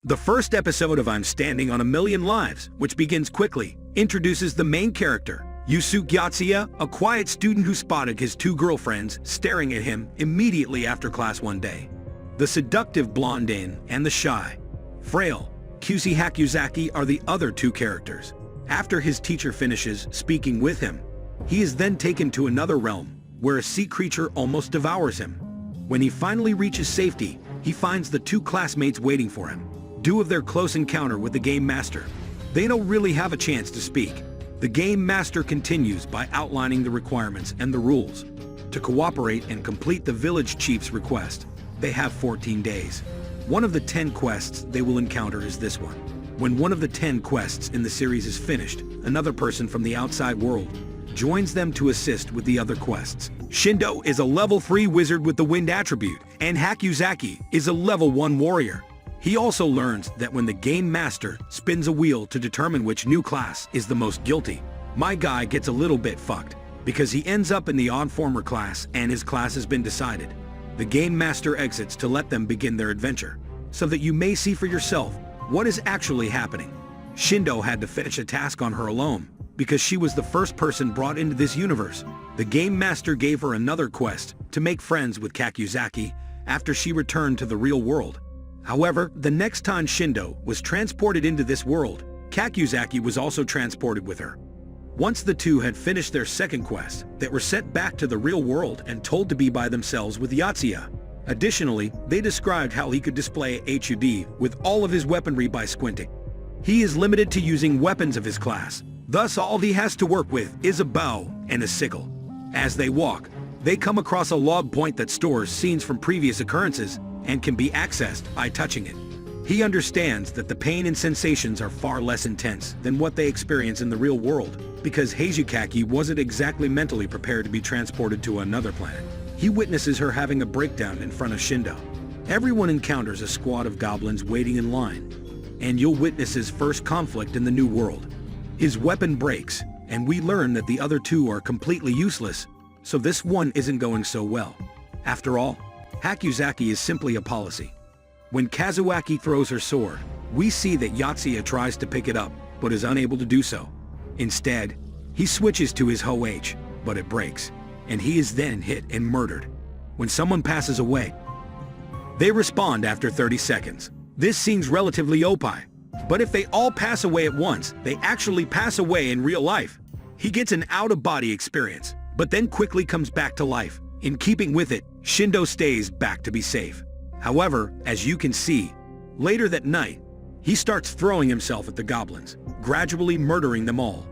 The first episode of I'm Standing on a Million Lives, which begins quickly, introduces the main character, Yotsuya, a quiet student who spotted his two girlfriends staring at him immediately after class one day. The seductive blondine and the shy, frail, Kusue Hakozaki are the other two characters. After his teacher finishes speaking with him, he is then taken to another realm, where a sea creature almost devours him. When he finally reaches safety, he finds the two classmates waiting for him. Due of their close encounter with the Game Master, they don't really have a chance to speak. The Game Master continues by outlining the requirements and the rules. To cooperate and complete the village chief's request, they have 14 days. One of the 10 quests they will encounter is this one. When one of the 10 quests in the series is finished, another person from the outside world joins them to assist with the other quests. Shindou is a level 3 wizard with the wind attribute, and Hakozaki is a level 1 warrior. He also learns that when the Game Master spins a wheel to determine which new class is the most guilty, my guy gets a little bit fucked, because he ends up in the odd former class and his class has been decided. The Game Master exits to let them begin their adventure, so that you may see for yourself what is actually happening. Shindou had to finish a task on her alone, because she was the first person brought into this universe. The Game Master gave her another quest to make friends with Hakozaki after she returned to the real world. However, the next time Shindou was transported into this world, Hakozaki was also transported with her. Once the two had finished their second quest, they were sent back to the real world and told to be by themselves with Yotsuya. Additionally, they described how he could display HUD with all of his weaponry by squinting. He is limited to using weapons of his class, thus all he has to work with is a bow and a sickle. As they walk, they come across a log point that stores scenes from previous occurrences and can be accessed by touching it. He understands that the pain and sensations are far less intense than what they experience in the real world, because Hakozaki wasn't exactly mentally prepared to be transported to another planet. He witnesses her having a breakdown in front of Shindou. Everyone encounters a squad of goblins waiting in line, and you'll witness his first conflict in the new world. His weapon breaks, and we learn that the other two are completely useless, so this one isn't going so well. After all, Hakozaki is simply a policy. When Kazuaki throws her sword, we see that Yotsuya tries to pick it up, but is unable to do so. Instead, he switches to his Ho-H, but it breaks, and he is then hit and murdered. When someone passes away, they respond after 30 seconds. This seems relatively OP, but if they all pass away at once, they actually pass away in real life. He gets an out-of-body experience, but then quickly comes back to life. In keeping with it, Shindou stays back to be safe. However, as you can see, later that night, he starts throwing himself at the goblins, gradually murdering them all.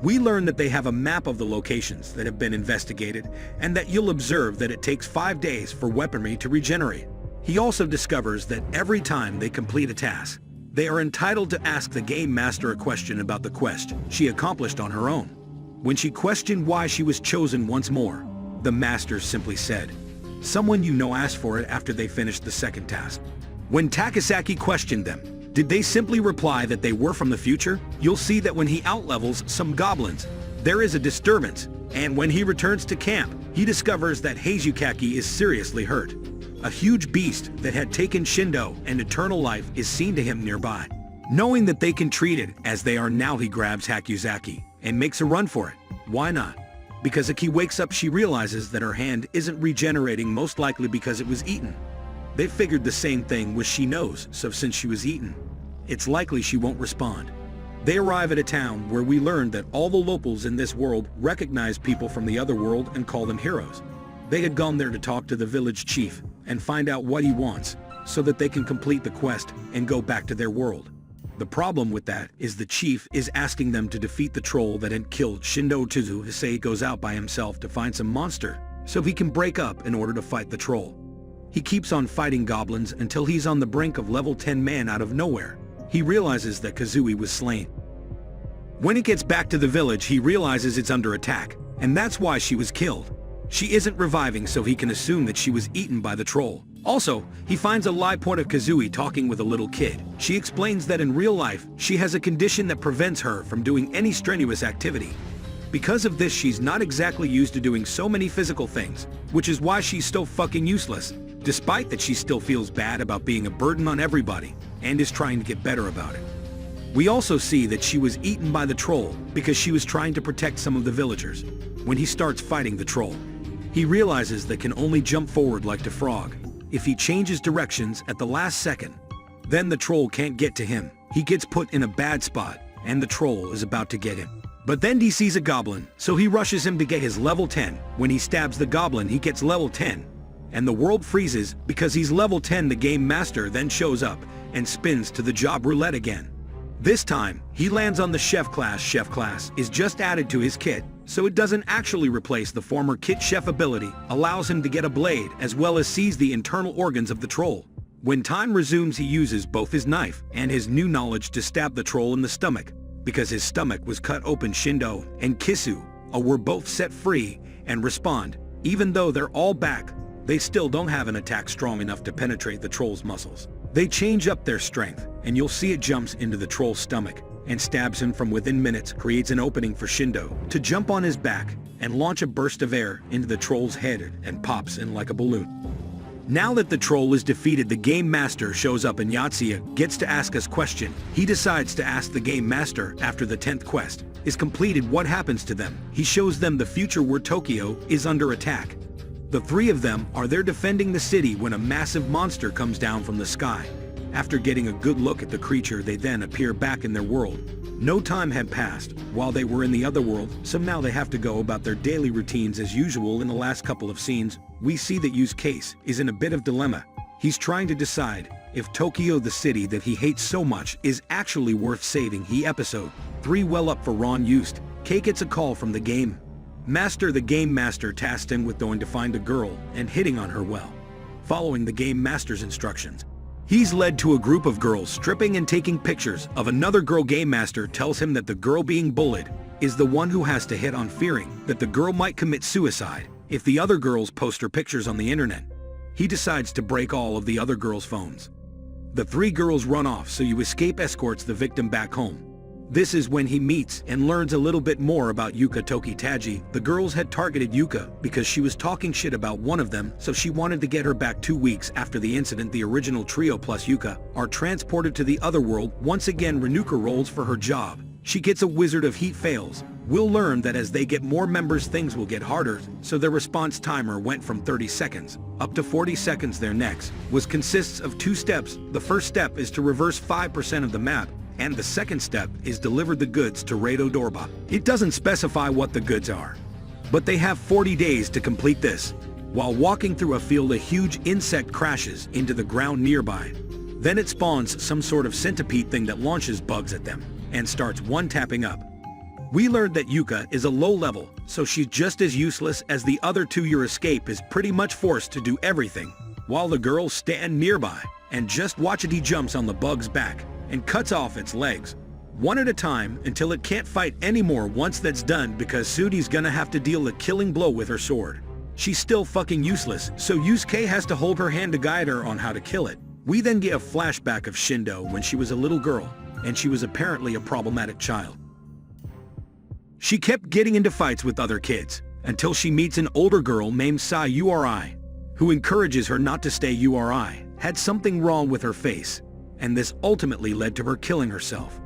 We learn that they have a map of the locations that have been investigated, and that you'll observe that it takes 5 days for weaponry to regenerate. He also discovers that every time they complete a task, they are entitled to ask the Game Master a question about the quest she accomplished on her own. When she questioned why she was chosen once more, the Master simply said, "Someone you know asked for it after they finished the second task." When Takasaki questioned them, did they simply reply that they were from the future? You'll see that when he outlevels some goblins, there is a disturbance, and when he returns to camp, he discovers that Hakozaki is seriously hurt. A huge beast that had taken Shindou and eternal life is seen to him nearby. Knowing that they can treat it as they are now, he grabs Hakozaki and makes a run for it. Why not? Because as he wakes up, she realizes that her hand isn't regenerating, most likely because it was eaten. They figured the same thing, which she knows, so since she was eaten, it's likely she won't respond. They arrive at a town where we learn that all the locals in this world recognize people from the other world and call them heroes. They had gone there to talk to the village chief and find out what he wants, so that they can complete the quest and go back to their world. The problem with that is the chief is asking them to defeat the troll that had killed Shindou. Yotsuya goes out by himself to find some monster, so he can break up in order to fight the troll. He keeps on fighting goblins until he's on the brink of level 10 man. Out of nowhere, he realizes that Kusue was slain. When he gets back to the village, he realizes it's under attack, and that's why she was killed. She isn't reviving, so he can assume that she was eaten by the troll. Also, he finds a live point of Kusue talking with a little kid. She explains that in real life, she has a condition that prevents her from doing any strenuous activity. Because of this, she's not exactly used to doing so many physical things, which is why she's so fucking useless, despite that she still feels bad about being a burden on everybody. and is trying to get better about it. We also see that she was eaten by the troll because she was trying to protect some of the villagers. When he starts fighting the troll, he realizes that can only jump forward like the frog. If he changes directions at the last second, then the troll can't get to him. He gets put in a bad spot, and the troll is about to get him. But then he sees a goblin, so he rushes him to get his level 10. When he stabs the goblin, he gets level 10. And the world freezes because he's level 10. The game master then shows up and spins to the job roulette again. This time, he lands on the chef class. Chef class is just added to his kit, so it doesn't actually replace the former kit. Chef ability allows him to get a blade as well as seize the internal organs of the troll. When time resumes, he uses both his knife and his new knowledge to stab the troll in the stomach, because his stomach was cut open. Shindou and Kusue were both set free and respond. Even though they're all back, they still don't have an attack strong enough to penetrate the troll's muscles. They change up their strength, and you'll see it jumps into the troll's stomach and stabs him from within minutes, creates an opening for Shindou to jump on his back and launch a burst of air into the troll's head and pops in like a balloon. Now that the troll is defeated, the game master shows up and Yotsuya gets to ask us question. He decides to ask the game master after the 10th quest is completed what happens to them. He shows them the future where Tokyo is under attack. The three of them are there defending the city when a massive monster comes down from the sky. After getting a good look at the creature, they then appear back in their world. No time had passed while they were in the other world, so now they have to go about their daily routines as usual. In the last couple of scenes, we see that Yuusuke is in a bit of dilemma. He's trying to decide if Tokyo, the city that he hates so much, is actually worth saving. Episode 3 well up for Ron Yuusuke gets a call from the game master. The game master tasked him with going to find a girl and hitting on her well. Following the game master's instructions, he's led to a group of girls stripping and taking pictures of another girl. Game master tells him that the girl being bullied is the one who has to hit on, fearing that the girl might commit suicide if the other girls post her pictures on the internet. He decides to break all of the other girls' phones. The three girls run off, so Yuusuke escorts the victim back home. This is when he meets and learns a little bit more about Yuka Tokitaji. The girls had targeted Yuka because she was talking shit about one of them, so she wanted to get her back. 2 weeks after the incident, the original trio plus Yuka are transported to the other world. Once again, Renuka rolls for her job. She gets a Wizard of Heat fails. We'll learn that as they get more members, things will get harder, so their response timer went from 30 seconds up to 40 seconds. Their next consists of 2 steps. The first step is to reverse 5% of the map, and the second step is deliver the goods to Rado Dorba. It doesn't specify what the goods are, but they have 40 days to complete this. While walking through a field, a huge insect crashes into the ground nearby. Then it spawns some sort of centipede thing that launches bugs at them and starts one-tapping up. We learned that Yuka is a low level, so she's just as useless as the other two. Your escape is pretty much forced to do everything, while the girls stand nearby and just watch it. He jumps on the bug's back and cuts off its legs, one at a time, until it can't fight anymore. Once that's done, because Sudi's gonna have to deal the killing blow with her sword, she's still fucking useless, so Yuusuke has to hold her hand to guide her on how to kill it. We then get a flashback of Shindou when she was a little girl, and she was apparently a problematic child. She kept getting into fights with other kids, until she meets an older girl named Sai Uri, who encourages her not to stay. Uri had something wrong with her face, and this ultimately led to her killing herself.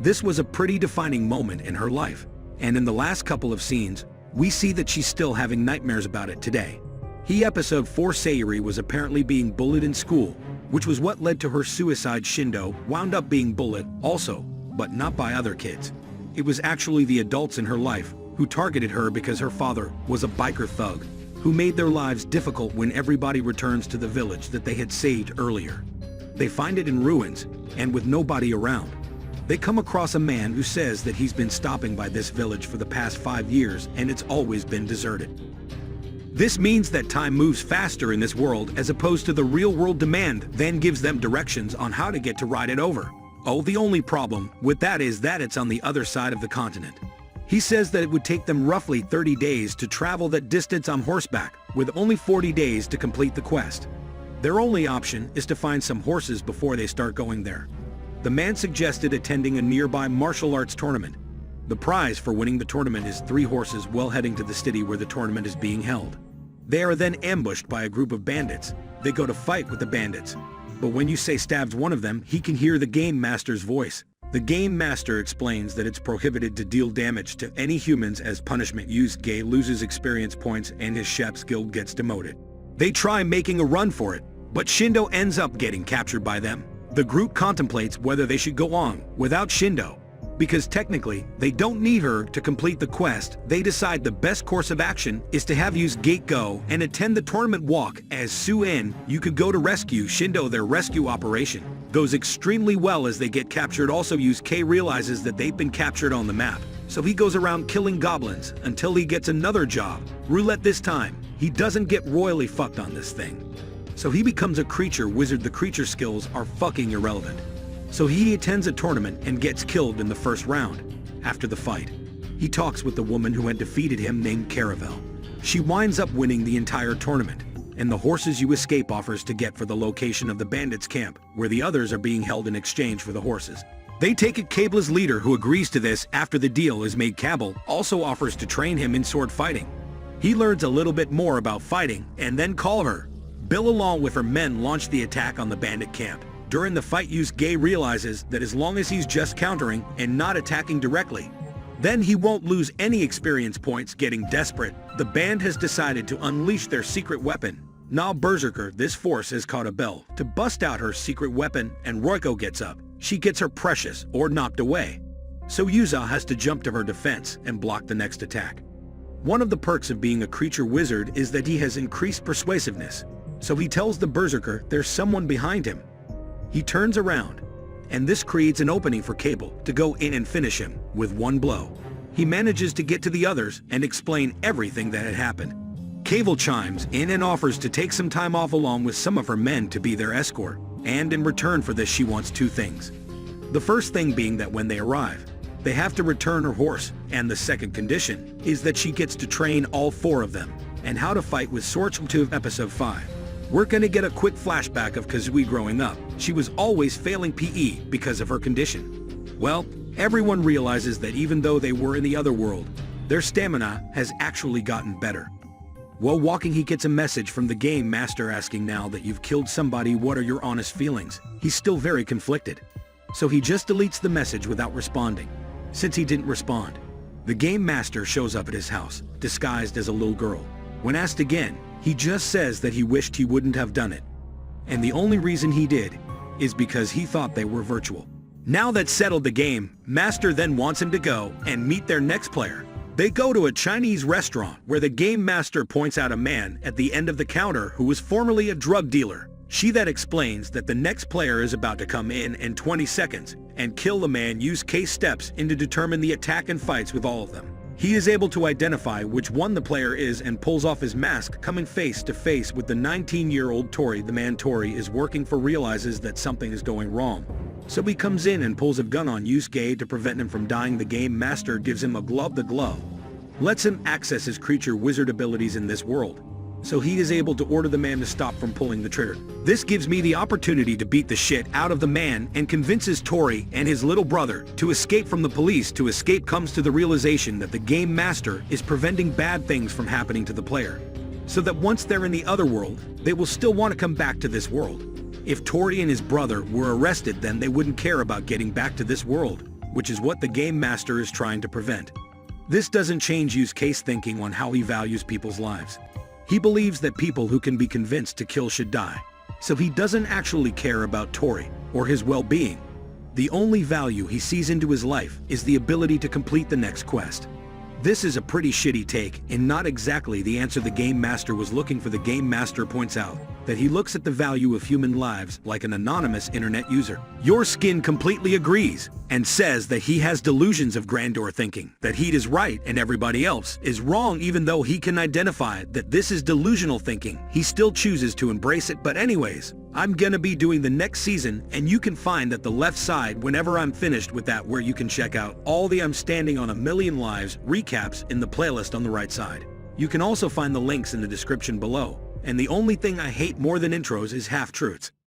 This was a pretty defining moment in her life, and in the last couple of scenes, we see that she's still having nightmares about it today. Episode 4 Sayuri was apparently being bullied in school, which was what led to her suicide. Shindou wound up being bullied also, but not by other kids. It was actually the adults in her life who targeted her because her father was a biker thug who made their lives difficult. When everybody returns to the village that they had saved earlier, they find it in ruins and with nobody around. They come across a man who says that he's been stopping by this village for the past 5 years and it's always been deserted. This means that time moves faster in this world as opposed to the real world. Demand then gives them directions on how to get to ride it over. Oh, the only problem with that is that it's on the other side of the continent. He says that it would take them roughly 30 days to travel that distance on horseback, with only 40 days to complete the quest. Their only option is to find some horses before they start going there. The man suggested attending a nearby martial arts tournament. The prize for winning the tournament is 3 horses while heading to the city where the tournament is being held. They are then ambushed by a group of bandits they go to fight with the bandits. But when Yusei stabs one of them, he can hear the Game Master's voice. The Game Master explains that it's prohibited to deal damage to any humans as punishment. Yuusuke loses experience points and his chef's guild gets demoted. They try making a run for it, but Shindou ends up getting captured by them. The group contemplates whether they should go on without Shindou. Because technically, they don't need her to complete the quest, they decide the best course of action is to have Yuusuke go and attend the tournament walk. As Su-in, you could go to rescue Shindou. Their rescue operation goes extremely well as they get captured. Also, Yuusuke realizes that they've been captured on the map, so he goes around killing goblins until he gets another job. Roulette this time. He doesn't get royally fucked on this thing. So he becomes a creature wizard. The creature skills are fucking irrelevant. So he attends a tournament and gets killed in the first round. After the fight, he talks with the woman who had defeated him named Caravel. She winds up winning the entire tournament, and the horses Yuusuke offers to get for the location of the bandits' camp, where the others are being held in exchange for the horses. They take it. Cable's leader, who agrees to this after the deal is made. Cable also offers to train him in sword fighting. He learns a little bit more about fighting and then call her. Bill along with her men launch the attack on the bandit camp. During the fight, Yuusuke realizes that as long as he's just countering and not attacking directly, then he won't lose any experience points. Getting desperate, the band has decided to unleash their secret weapon. Now Berserker, this force has caught a Bell to bust out her secret weapon, and Roiko gets up. She gets her precious or knocked away. So Yuza has to jump to her defense and block the next attack. One of the perks of being a creature wizard is that he has increased persuasiveness. So he tells the Berserker there's someone behind him. He turns around, and this creates an opening for Cable to go in and finish him with one blow. He manages to get to the others and explain everything that had happened. Cable chimes in and offers to take some time off along with some of her men to be their escort, and in return for this she wants two things. The first thing being that when they arrive, they have to return her horse, and the second condition is that she gets to train all four of them and how to fight with swords. To episode 5. We're gonna get a quick flashback of Kusue growing up. She was always failing PE because of her condition. Well, everyone realizes that even though they were in the other world, their stamina has actually gotten better. While walking, he gets a message from the Game Master asking, now that you've killed somebody, what are your honest feelings? He's still very conflicted. So he just deletes the message without responding. Since he didn't respond, the Game Master shows up at his house, disguised as a little girl. When asked again, he just says that he wished he wouldn't have done it. And the only reason he did is because he thought they were virtual. Now that's settled, the Game Master then wants him to go and meet their next player. They go to a Chinese restaurant where the Game Master points out a man at the end of the counter who was formerly a drug dealer. She then explains that the next player is about to come in 20 seconds and kill the man. Yuusuke steps in to determine the attack and fights with all of them. He is able to identify which one the player is and pulls off his mask, coming face to face with the 19-year-old Tori. The man Tori is working for realizes that something is going wrong. So he comes in and pulls a gun on Yuusuke to prevent him from dying. The Game Master gives him a glove. The glove lets him access his creature wizard abilities in this world, so he is able to order the man to stop from pulling the trigger. This gives me the opportunity to beat the shit out of the man and convinces Tori and his little brother to escape from the police. To escape comes to the realization that the Game Master is preventing bad things from happening to the player, so that once they're in the other world, they will still want to come back to this world. If Tori and his brother were arrested, then they wouldn't care about getting back to this world, which is what the Game Master is trying to prevent. This doesn't change Yuusuke's thinking on how he values people's lives. He believes that people who can be convinced to kill should die, so he doesn't actually care about Tori or his well-being. The only value he sees into his life is the ability to complete the next quest. This is a pretty shitty take and not exactly the answer the Game Master was looking for. The Game Master points out that he looks at the value of human lives like an anonymous internet user. Your skin completely agrees and says that he has delusions of grandeur, thinking that he is right and everybody else is wrong. Even though he can identify that this is delusional thinking, he still chooses to embrace it. But anyways, I'm gonna be doing the next season, and you can find at the left side whenever I'm finished with that, where you can check out all the I'm Standing on a Million Lives recaps in the playlist on the right side. You can also find the links in the description below. And the only thing I hate more than intros is half-truths.